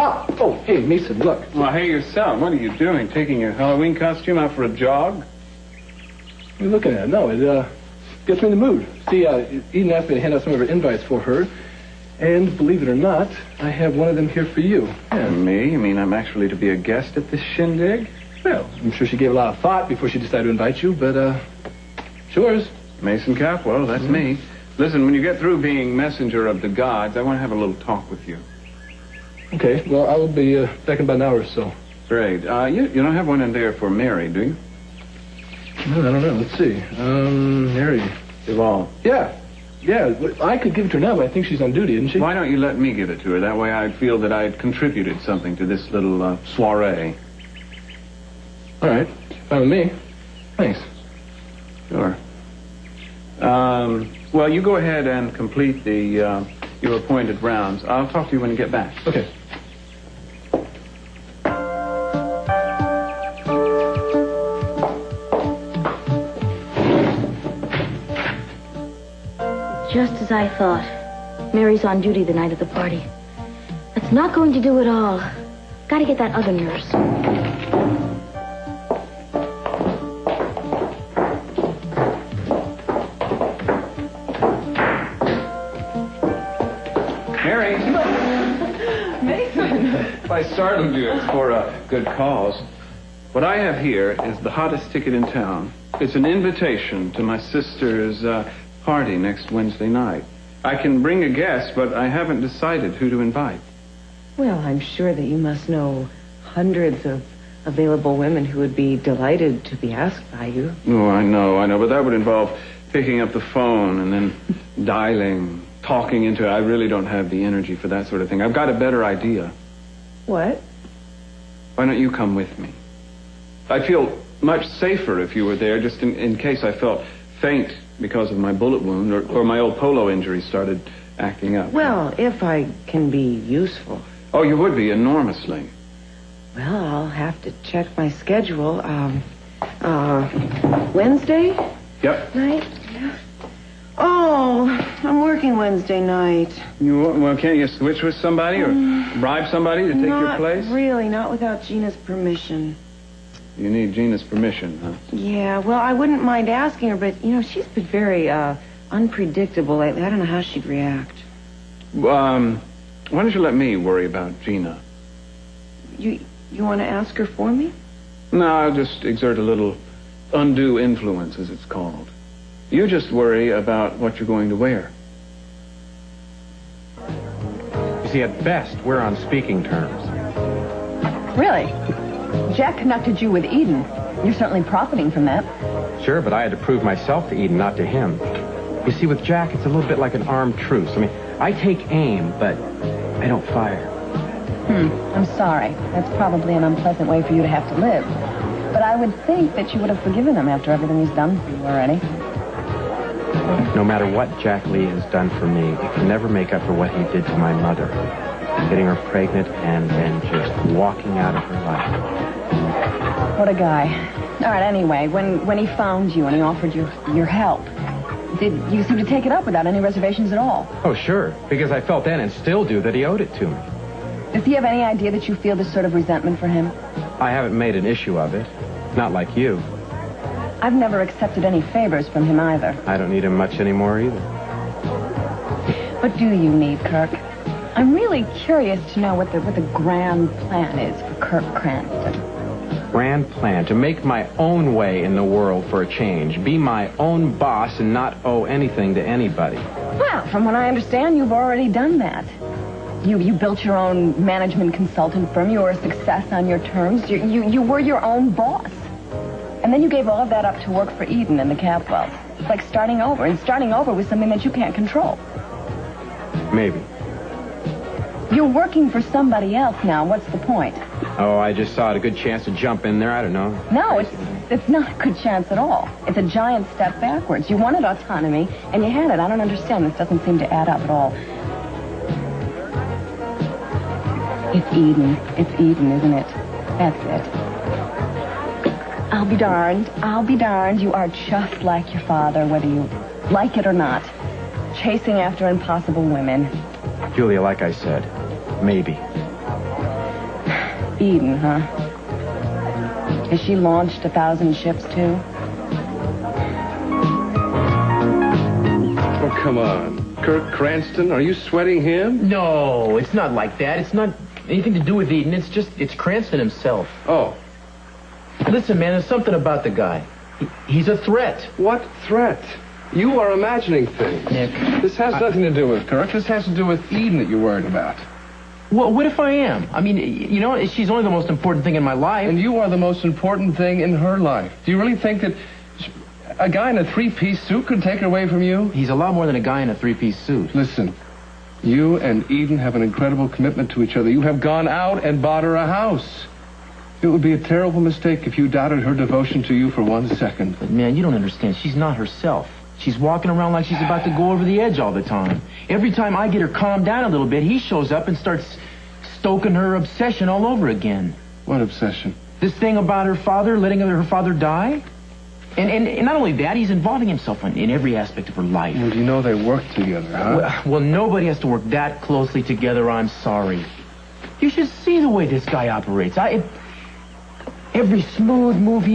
Oh, hey, Mason, look. Well, hey, yourself. What are you doing? Taking your Halloween costume out for a jog? What are you looking at? No, it gets me in the mood. See, Eden asked me to hand out some of her invites for her. And believe it or not, I have one of them here for you. Yeah. Me? You mean I'm actually to be a guest at this shindig? Well, I'm sure she gave a lot of thought before she decided to invite you, but, it's yours. Mason Capwell, that's me. Listen, when you get through being messenger of the gods, I want to have a little talk with you. Okay, well, I will be back in about an hour or so. Great. You don't have one in there for Mary, do you? No, I don't know. Let's see. Mary. Duvall. Yeah, I could give it to her now, but I think she's on duty, isn't she? Why don't you let me give it to her? That way I'd feel that I'd contributed something to this little soiree. All right. Fine with me. Thanks. Sure. Well, you go ahead and complete the your appointed rounds. I'll talk to you when you get back. Okay. Just as I thought. Mary's on duty the night of the party. That's not going to do it all. Gotta get that other nurse. Mary! Mason! If I startled you, it's for a good cause. What I have here is the hottest ticket in town. It's an invitation to my sister's party next Wednesday night. I can bring a guest, but I haven't decided who to invite. Well, I'm sure that you must know hundreds of available women who would be delighted to be asked by you. Oh, I know, but that would involve picking up the phone and then dialing, talking into it. I really don't have the energy for that sort of thing. I've got a better idea. What? Why don't you come with me? I'd feel much safer if you were there, just in case I felt faint because of my bullet wound or my old polo injury started acting up. Well, if I can be useful. Oh, you would be enormously. Well, I'll have to check my schedule. Wednesday Yep. night? Yeah. Oh, I'm working Wednesday night. Well, can't you switch with somebody or bribe somebody to take your place? Not really, not without Gina's permission. You need Gina's permission, huh? Yeah, well, I wouldn't mind asking her, but, she's been very, unpredictable lately. I don't know how she'd react. Why don't you let me worry about Gina? You want to ask her for me? No, I'll just exert a little undue influence, as it's called. You just worry about what you're going to wear. You see, at best, we're on speaking terms. Really? Jack connected you with Eden. You're certainly profiting from that. Sure, but I had to prove myself to Eden, not to him. You see, with Jack, it's a little bit like an armed truce. I mean, I take aim, but I don't fire. I'm sorry. That's probably an unpleasant way for you to have to live. But I would think that you would have forgiven him after everything he's done for you already. No matter what Jack Lee has done for me, it can never make up for what he did to my mother. Getting her pregnant and then just walking out of her life. What a guy. All right, anyway, when he found you and he offered you your help, did you seem to take it up without any reservations at all? Oh, sure, because I felt then and still do that he owed it to me. Does he have any idea that you feel this sort of resentment for him? I haven't made an issue of it. Not like you. I've never accepted any favors from him either. I don't need him much anymore either. What do you need, Kirk? I'm really curious to know what the grand plan is for Kirk Cranston. Grand plan to make my own way in the world for a change. Be my own boss and not owe anything to anybody. Well, from what I understand, you've already done that. You built your own management consultant firm. You were a success on your terms. You were your own boss. And then you gave all of that up to work for Eden and the Capwells. It's like starting over, and starting over with something that you can't control. Maybe. You're working for somebody else now. What's the point? Oh, I just saw it a good chance to jump in there. I don't know. No, it's not a good chance at all. It's a giant step backwards. You wanted autonomy, and you had it. I don't understand. This doesn't seem to add up at all. It's Eden. It's Eden, isn't it? That's it. I'll be darned. I'll be darned. You are just like your father, whether you like it or not. Chasing after impossible women. Julia, like I said, maybe. Eden, huh? Has she launched 1,000 ships, too? Oh, come on. Kirk Cranston, are you sweating him? No, it's not like that. It's not anything to do with Eden. It's Cranston himself. Oh. Listen, man, there's something about the guy. He's a threat. What threat? You are imagining things. Nick. This has nothing to do with Kirk. This has to do with Eden that you're worried about. Well, what if I am? I mean, you know, she's only the most important thing in my life. And you are the most important thing in her life. Do you really think that a guy in a three-piece suit could take her away from you? He's a lot more than a guy in a three-piece suit. Listen, you and Eden have an incredible commitment to each other. You have gone out and bought her a house. It would be a terrible mistake if you doubted her devotion to you for 1 second. But, man, you don't understand. She's not herself. She's walking around like she's about to go over the edge all the time. Every time I get her calmed down a little bit, he shows up and starts stoking her obsession all over again. What obsession? This thing about her father, letting her father die. And not only that, he's involving himself in every aspect of her life. Well, do you know they work together, huh? Well, nobody has to work that closely together, I'm sorry. You should see the way this guy operates. Every smooth move he